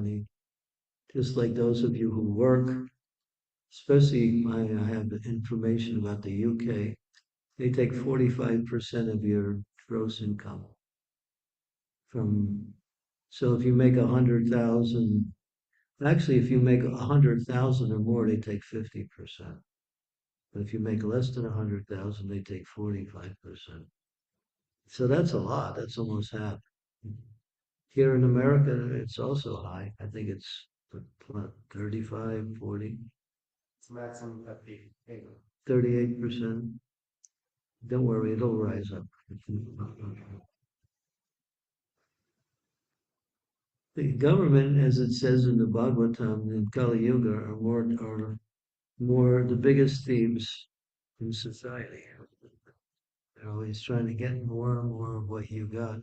money. Just like those of you who work, especially I have information about the UK, they take 45% of your gross income from, so if you make 100,000, actually if you make 100,000 or more, they take 50%. But if you make less than 100,000, they take 45%. So that's a lot. That's almost half. Here in America, it's also high. I think it's 35, 40, It's maximum 38. 38%. Don't worry, it'll rise up. The government, as it says in the Bhagavatam in Kali Yuga, are more the biggest thieves in society. They're always trying to get more and more of what you got.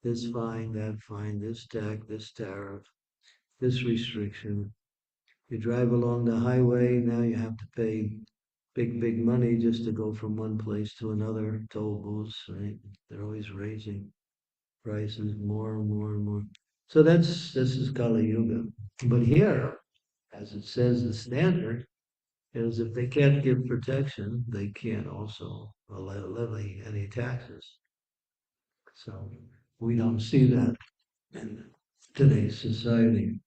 This fine, this tax, this tariff, this restriction. You drive along the highway, now you have to pay big money just to go from one place to another. Toll booths, right? They're always raising prices more and more and more. So this is Kali Yuga. But here, as it says, the standard is if they can't give protection, they can't also levy any taxes. So we don't see that in today's society.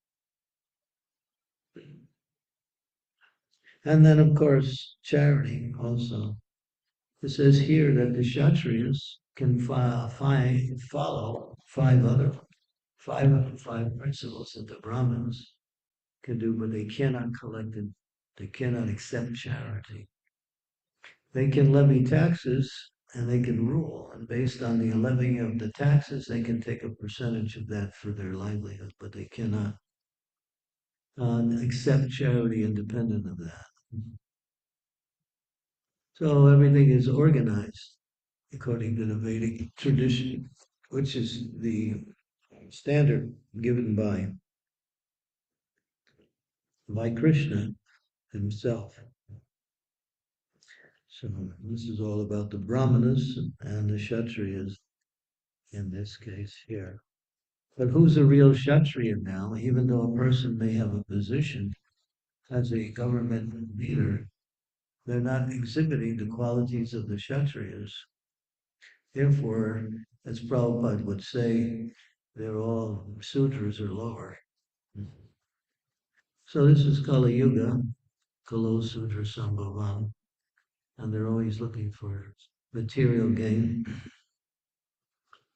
And then, of course, charity also. It says here that the Kshatriyas can follow five principles that the Brahmins can do, but they cannot collect it. They cannot accept charity. They can levy taxes and they can rule. And based on the levying of the taxes, they can take a percentage of that for their livelihood, but they cannot accept charity independent of that. So everything is organized according to the Vedic tradition, which is the standard given by Krishna himself. So this is all about the Brahmanas and the Kshatriyas in this case here. But who's a real Kshatriya now? Even though a person may have a position as a government leader, they're not exhibiting the qualities of the Kshatriyas. Therefore, as Prabhupada would say, they're all Sudras or lower. So this is Kali Yuga, Kalo Sudra Sambhavam, and they're always looking for material gain.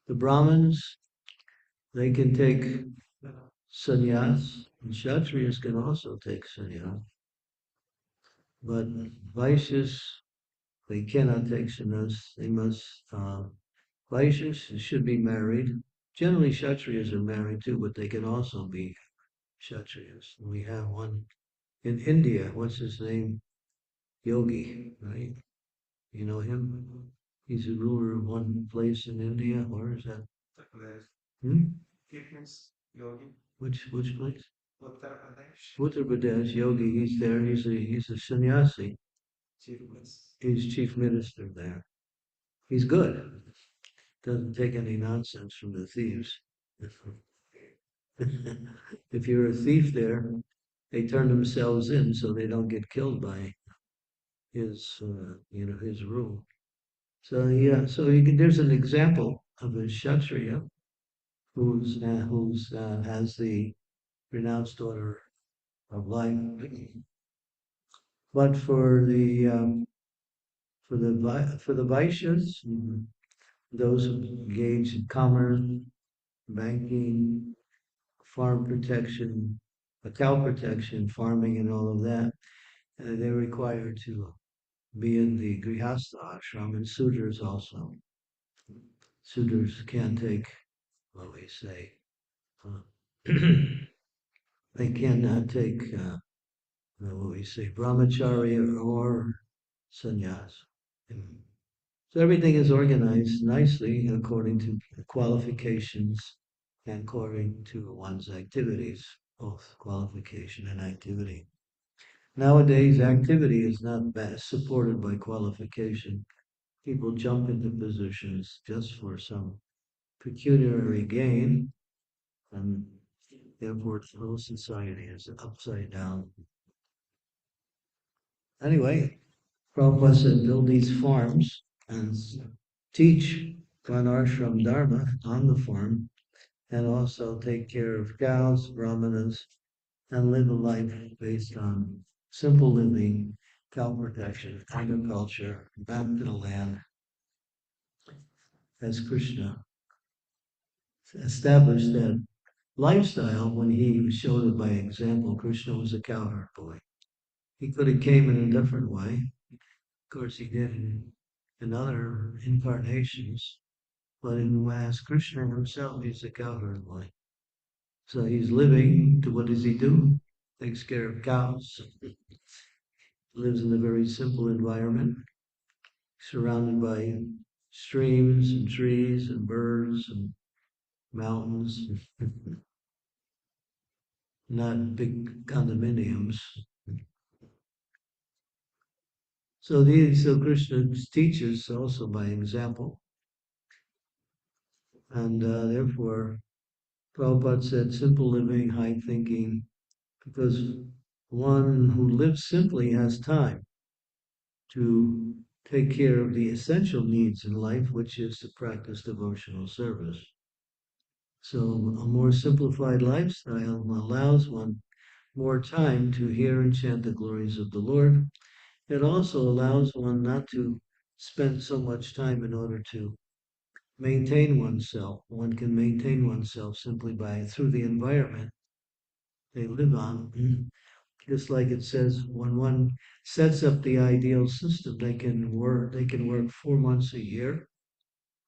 The Brahmins, they can take sannyas, and Kshatriyas can also take sannyas. But Vaishyas, they cannot take sannyas. They must, Vaishyas should be married. Generally, Kshatriyas are married too, but they can also be Kshatriyas. We have one in India. What's his name? Yogi, right? You know him? He's a ruler of one place in India. Where is that? Hmm? Yogi. Which place? Uttar Pradesh. Uttar Pradesh. Yogi. He's there. He's a sannyasi. Chief Minister. He's chief minister there. He's good. Doesn't take any nonsense from the thieves. If you're a thief there, they turn themselves in so they don't get killed by his rule. So yeah, so there's an example of a Kshatriya who's has the renounced order of life. But for the Vaishyas, those who engage in commerce, banking, farm protection, cow protection, farming, and all of that, they're required to be in the Grihastha ashram, and Sudras also. Sudras can take what we say. They cannot take what we say brahmacharya or sannyas. So everything is organized nicely according to qualifications and according to one's activities, both qualification and activity. Nowadays, activity is not supported by qualification. People jump into positions just for some pecuniary gain, and Therefore, the whole society is upside down. Anyway, Prabhupada said build these farms and teach Varnashram Dharma on the farm and also take care of cows, brahmanas, and live a life based on simple living, cow protection, agriculture, back to the land, as Krishna established that lifestyle when he showed it by example. Krishna was a cowherd boy. He could have came in a different way. Of course, he did in other incarnations, but as Krishna himself, he's a cowherd boy. So he's living to what does he do? Takes care of cows, lives in a very simple environment, surrounded by streams and trees and birds and mountains, not big condominiums. So Krishna teaches also by example, and therefore Prabhupada said simple living, high thinking, because one who lives simply has time to take care of the essential needs in life, which is to practice devotional service. So a more simplified lifestyle allows one more time to hear and chant the glories of the Lord. It also allows one not to spend so much time in order to maintain oneself. One can maintain oneself simply by through the environment they live on. Just like it says, when one sets up the ideal system, they can work 4 months a year,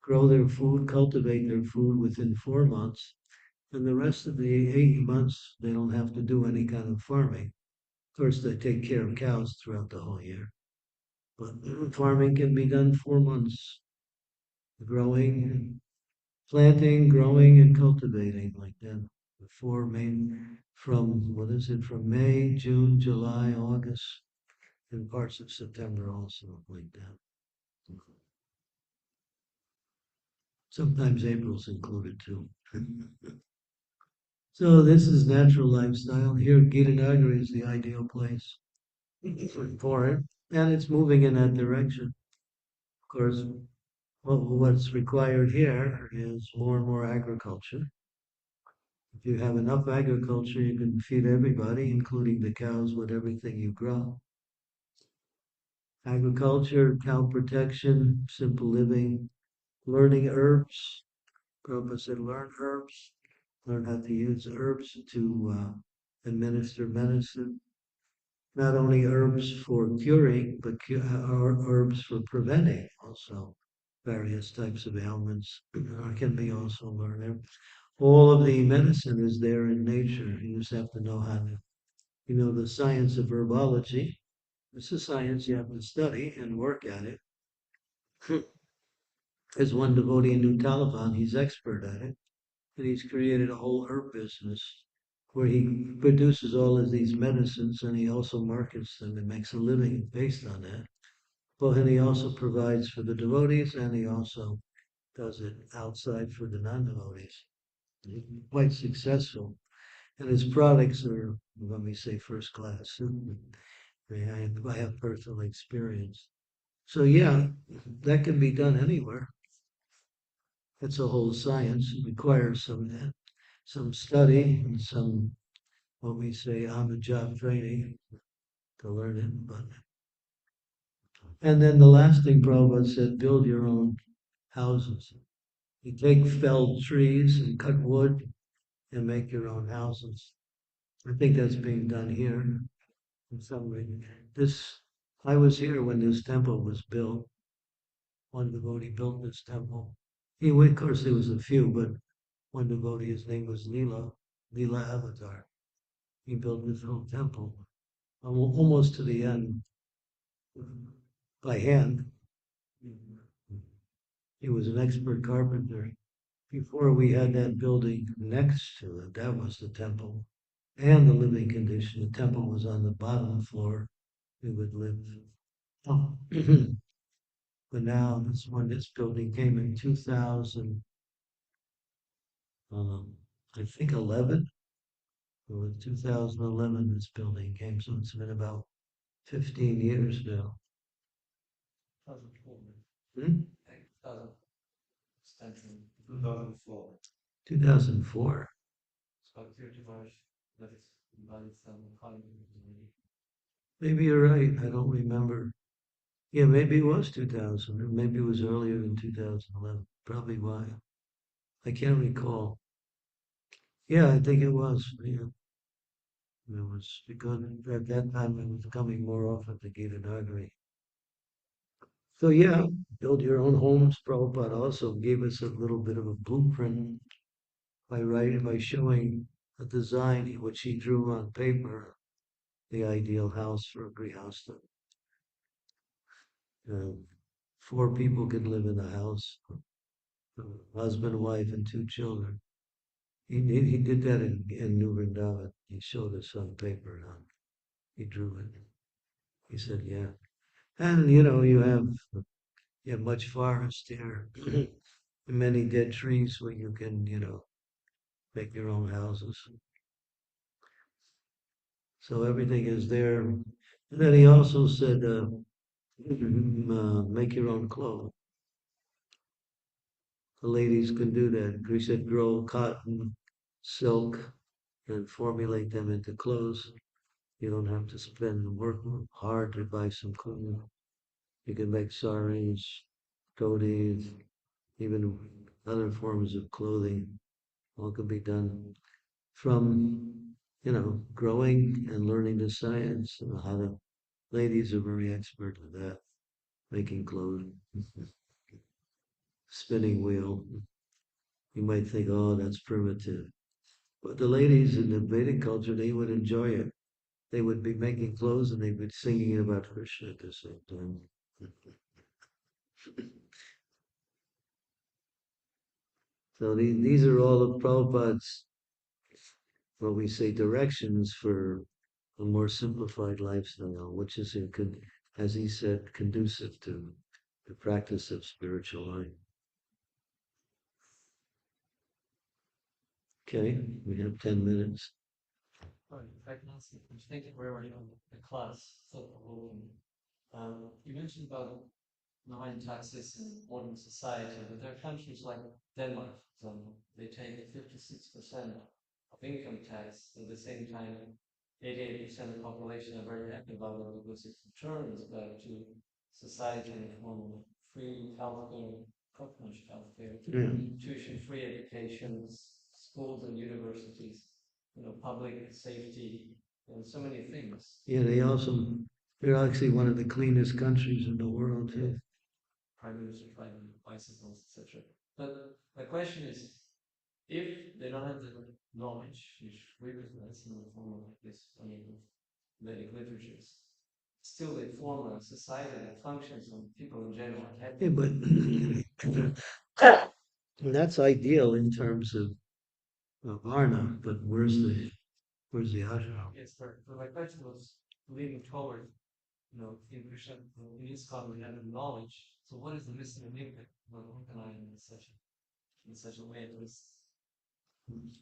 grow their food, cultivate their food within 4 months, and the rest of the 8 months they don't have to do any kind of farming. Of course, they take care of cows throughout the whole year, but farming can be done 4 months, growing, planting, growing, and cultivating like that. Before May, from what is it? From May, June, July, August, and parts of September also like that. Sometimes April's included too. So this is natural lifestyle. Here, Gita Nagari is the ideal place for it, and it's moving in that direction. Of course, what's required here is more and more agriculture. If you have enough agriculture, you can feed everybody, including the cows, with everything you grow. Agriculture, cow protection, simple living, learning herbs. Prabhupada said, learn herbs, learn how to use herbs to administer medicine. Not only herbs for curing, but herbs for preventing also various types of ailments can be also learned. All of the medicine is there in nature. You just have to know how to, the science of herbology. It's a science you have to study and work at it. As one devotee in New Taliban, he's expert at it. And he's created a whole herb business where he produces all of these medicines and he also markets them and makes a living based on that. Well, and he also provides for the devotees and he also does it outside for the non-devotees. He's quite successful. And his products are, let me say, first class. I have personal experience. So yeah, that can be done anywhere. It's a whole science. It requires some study and some, what we say, on the job training to learn it. And then the last thing Prabhupada said, build your own houses. You take felled trees and cut wood and make your own houses. I think that's being done here in some way. This, I was here when this temple was built. One devotee built this temple. Of course, there was a few, but one devotee, his name was Leela Avatar. He built this whole temple almost to the end by hand. He was an expert carpenter. Before we had that building next to it, that was the temple and the living condition. The temple was on the bottom floor. We would live. Oh. But now this building came in 2000, I think 11. Well, in 2011, this building came, so it's been about 15 years now. 2004. Hmm? 2004. 2004. Maybe you're right. I don't remember. Yeah, maybe it was 2000, or maybe it was earlier than 2011. Probably why. I can't recall. Yeah, I think it was. Yeah, it was because at that time it was coming more often to Gita Nagari. So yeah, build your own homes. Prabhupada also gave us a little bit of a blueprint by showing a design which he drew on paper, the ideal house for a grihastha. Uh, Four people could live in the house, husband, wife, and two children. He did that in New Vrindavan. He showed us on paper. He drew it. He said, "Yeah." And you have much forest here, many dead trees where you can make your own houses. So everything is there. And then he also said, make your own clothes. The ladies can do that. He said, grow cotton, silk, and formulate them into clothes. You don't have to spend work hard to buy some clothes. You can make saris, dhotis, even other forms of clothing. All can be done from, growing and learning the science and how to. Ladies are very expert at that, making clothes, spinning wheel. You might think, oh, that's primitive. But the ladies in the Vedic culture, they would enjoy it. They would be making clothes and they'd be singing about Krishna at the same time. So these are all of Prabhupada's, what we say, directions for a more simplified lifestyle, which is, as he said, conducive to the practice of spiritual life. Okay, we have 10 minutes. Right, if I can ask you, I'm thinking where we're in the class, so you mentioned about nine taxes in modern society, but there are countries like Denmark, for example, they take 56% of income tax. At the same time, 88% of the population are very happy about it because it returns back to society in the form of free healthcare, comprehensive healthcare, Yeah. tuition-free education, schools and universities, public safety, and so many things. Yeah, they're actually one of the cleanest countries in the world, too. Prime Minister driving bicycles, etc. But my question is, if they don't have the knowledge, which represents in the form of this, Vedic literatures, still they form a society that functions on people in general. Yeah, but that's ideal in terms of Varna, but where's the ashram? Yes, but my question was leaning toward, in Krishna, in ISKCON we have the knowledge. So what is the missing link that we're organizing in such a way that was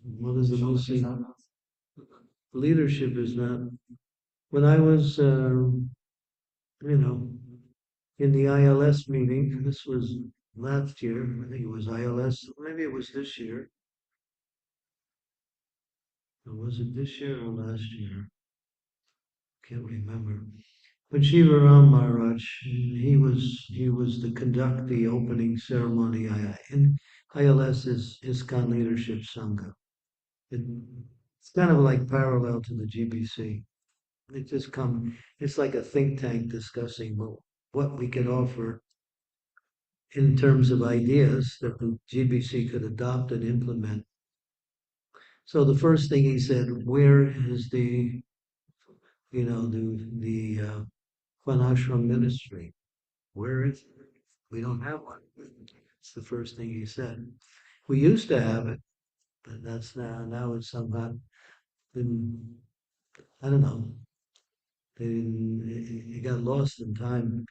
What is the missing? Leadership is not. When I was, in the ILS meeting, this was last year, I think it was ILS, maybe it was this year. Or was it this year or last year? Can't remember. But Shiva Ram Maharaj, he was to conduct the opening ceremony. In ILS is ISKCON Leadership Sangha. It's kind of like parallel to the GBC. It's like a think tank discussing what we can offer in terms of ideas that the GBC could adopt and implement. So the first thing he said, where is the Vanashram ministry? Where is it? We don't have one. It's the first thing he said. We used to have it, but that's now it's somehow been, I don't know, it got lost in time.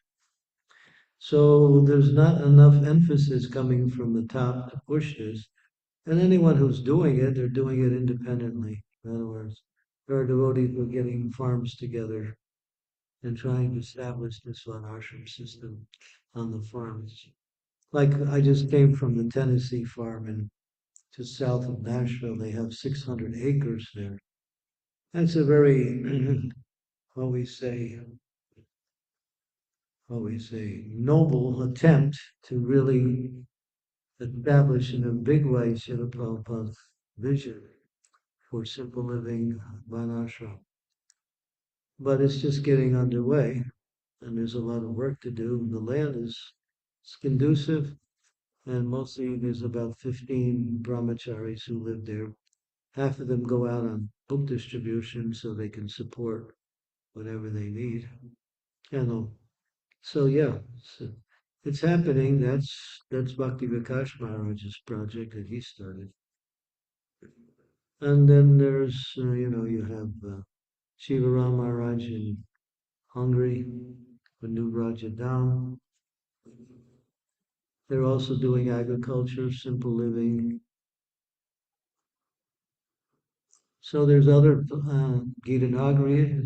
So there's not enough emphasis coming from the top to push this. And anyone who's doing it, they're doing it independently. In other words, our devotees were getting farms together and trying to establish this one ashram system on the farms. Like I just came from the Tennessee farm in just south of Nashville. They have 600 acres there. That's a very, what we say, noble attempt to really establish in a big way Srila Prabhupada's vision for simple living Varnashram. But it's just getting underway, and there's a lot of work to do. The land is conducive, and mostly there's about 15 brahmacharis who live there. Half of them go out on book distribution so they can support whatever they need. And so yeah, so it's happening. That's Bhakti Vikash Maharaj's project that he started. And then there's you have Shiva Ram Maharaj in Hungary, New Rajadam. They're also doing agriculture, simple living. So there's other Gita Nagari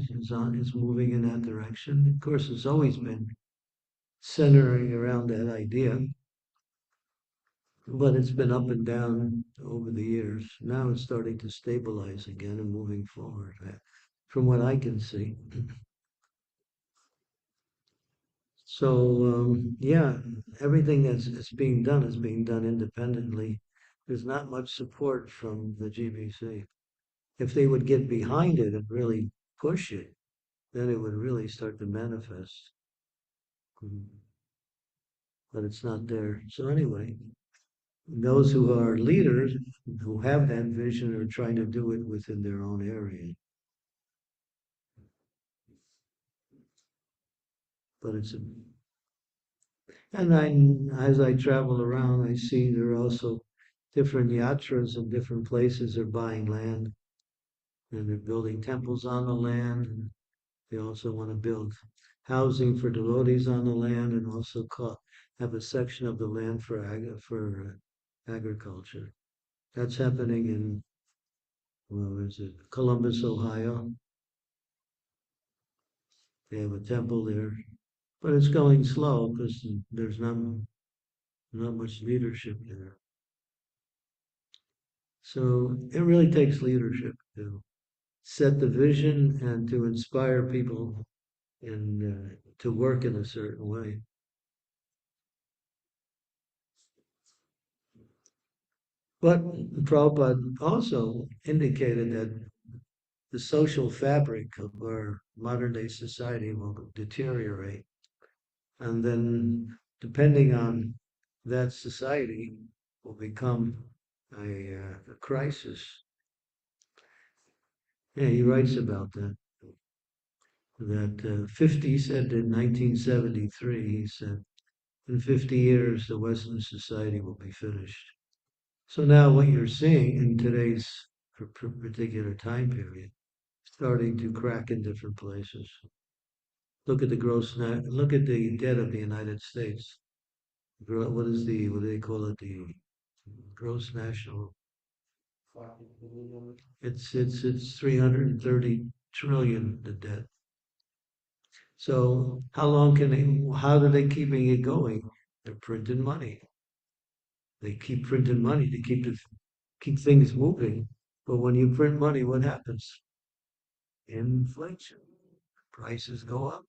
is moving in that direction. Of course, it's always been centering around that idea, but it's been up and down over the years. Now it's starting to stabilize again and moving forward, from what I can see. So yeah, everything that's being done is being done independently. There's not much support from the GBC. If they would get behind it and really push it, then it would really start to manifest. Mm. But it's not there. So anyway, those who are leaders who have that vision are trying to do it within their own area. But it's a, and as I travel around, I see there are also different yatras in different places are buying land and they're building temples on the land. And they also want to build housing for devotees on the land and also have a section of the land for agriculture. That's happening in, well, is it Columbus, Ohio? They have a temple there, but it's going slow because there's not much leadership there. So it really takes leadership to set the vision and to inspire people and to work in a certain way. But Prabhupada also indicated that the social fabric of our modern day society will deteriorate. And then, depending on that society, will become a crisis. Yeah, he writes about that. That 50 said in 1973, he said, in 50 years, the Western society will be finished. So now what you're seeing in today's particular time period, starting to crack in different places. Look at the debt of the United States. What do they call it? The gross national. It's 330 trillion, the debt. So how are they keeping it going? They're printing money. They keep printing money to keep things moving. But when you print money, what happens? Inflation. Prices go up,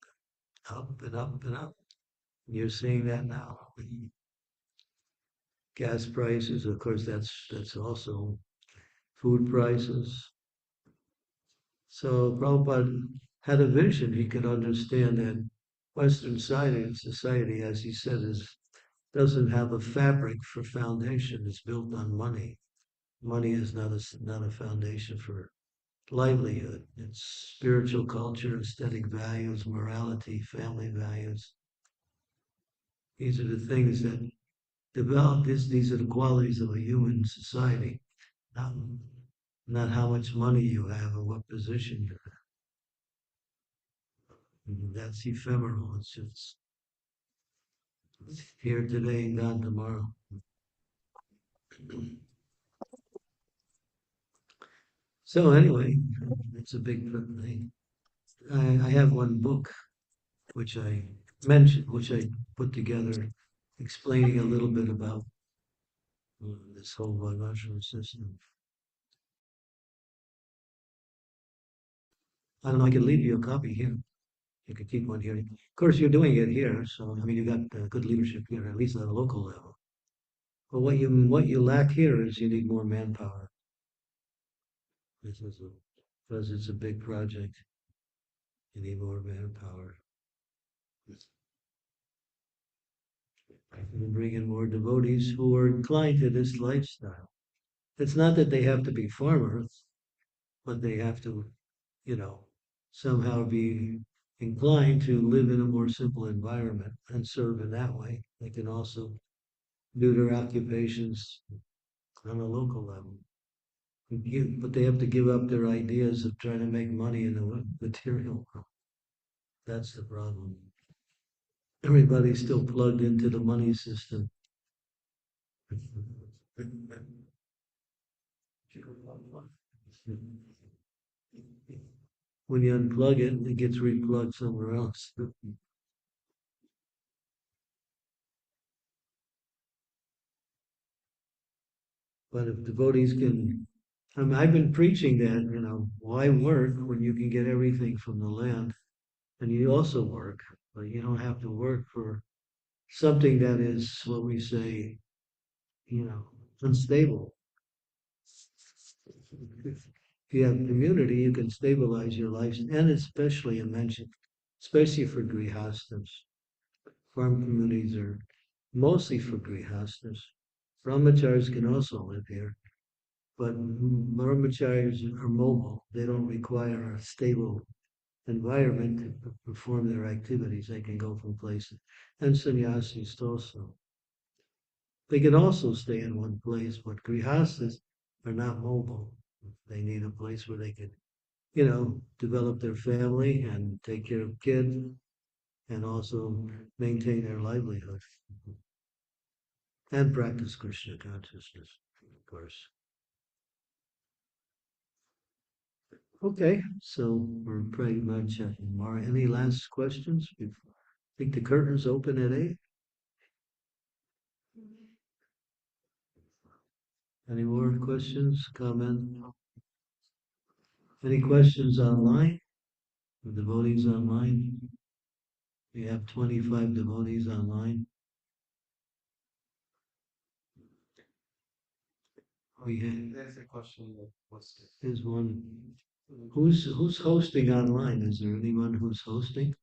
up and up and up. You're seeing that now. Gas prices, of course, that's also food prices. So Prabhupada had a vision. He could understand that Western society, as he said, doesn't have a fabric for foundation. It's built on money. Money is not a foundation for livelihood. It's spiritual culture, aesthetic values, morality, family values. These are the things that develop. These are the qualities of a human society, not, not how much money you have or what position you're in. That's ephemeral. It's here today and gone tomorrow. So anyway, it's a big thing. I have one book which I mentioned, which I put together, explaining a little bit about this whole Varnashram system. I don't know. I can leave you a copy here. You can keep one here. Of course, you're doing it here, so I mean, you got good leadership here, at least at a local level. But what you lack here is you need more manpower. This is because it's a big project. You need more manpower. You bring in more devotees who are inclined to this lifestyle. It's not that they have to be farmers, but they have to, you know, somehow be inclined to live in a more simple environment and serve in that way. They can also do their occupations on a local level. But they have to give up their ideas of trying to make money in the material world. That's the problem. Everybody's still plugged into the money system. When you unplug it, it gets replugged somewhere else. But if devotees can, I mean, I've been preaching that, why work when you can get everything from the land? And you also work, but you don't have to work for something that is what we say, you know, unstable. If you have community, you can stabilize your life, and especially I mentioned, especially for grihastas. Farm communities are mostly for grihastas. Brahmacharis can also live here, but brahmacharis are mobile. They don't require a stable environment to perform their activities. They can go from places. And sannyasis also. They can also stay in one place, but grihastas are not mobile. They need a place where they can, develop their family and take care of kids and also maintain their livelihood and practice Krishna consciousness, of course. Okay, so we're pretty much at Mara. Any last questions? I think the curtain's open at 8. Any more questions, comment? Any questions online? The devotees online? We have 25 devotees online. We have, There's a question that was there's one. Who's hosting online? Is there anyone who's hosting?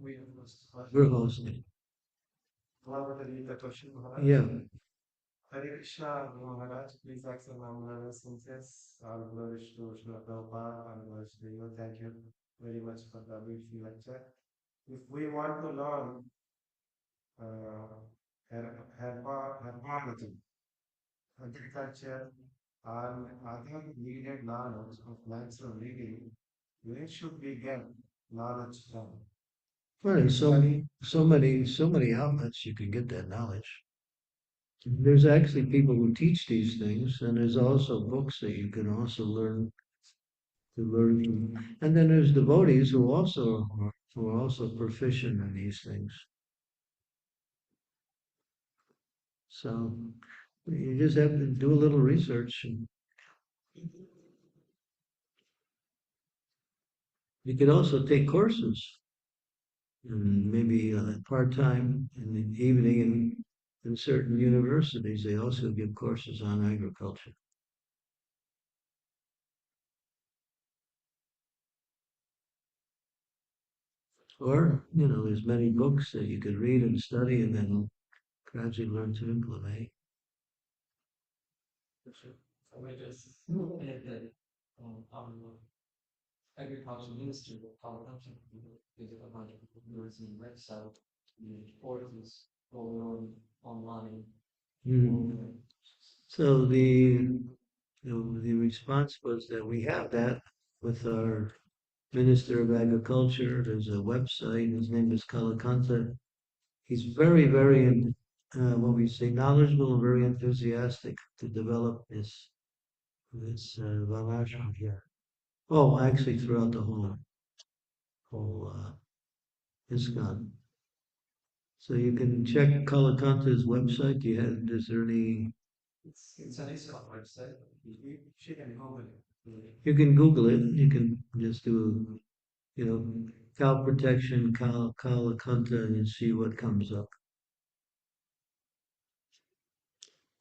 we have lost. We're hosting. One of the question, Maharaj. Yeah. Hare Krishna, Maharaj, please accept my obeisances. All glories to Srila Prabhupada, all glories to you. Thank you very much for the beautiful lecture. If we want to learn herbalism, agriculture, and other needed knowledge of natural living, where should we get knowledge from? Well, there's so many outlets you can get that knowledge. There's actually people who teach these things, and there's also books that you can also learn from. And then there's devotees who are also proficient in these things. So you just have to do a little research. And you can also take courses, and maybe part-time in the evening in certain universities. They also give courses on agriculture. Or, there's many books that you could read and study and then gradually learn to implement. So we just add that our agriculture ministry of Bhagavatam is a bunch of university website, the courses going on online. Mhm. So the response was that we have that with our Minister of Agriculture. There's a website. His name is Kalakanta. He's very, what we say, knowledgeable and very enthusiastic to develop this this Varnashram here. Oh, actually, throughout the whole ISKCON. So you can check Kalakanta's website. Is there any? It's an ISKCON website. She can Google it. You can Google it. You can just do, cow protection, Kalakanta, and see what comes up.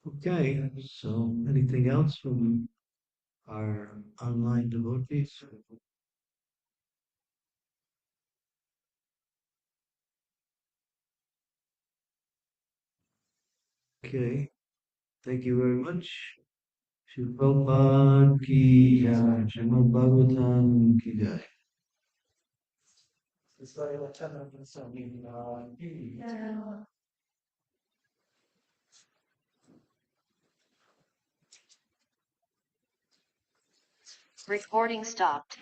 Okay, so anything else from our online devotees? Okay, thank you very much. Shri Prabhupada ki jai, Srimad Bhagavatam ki jai. Recording stopped.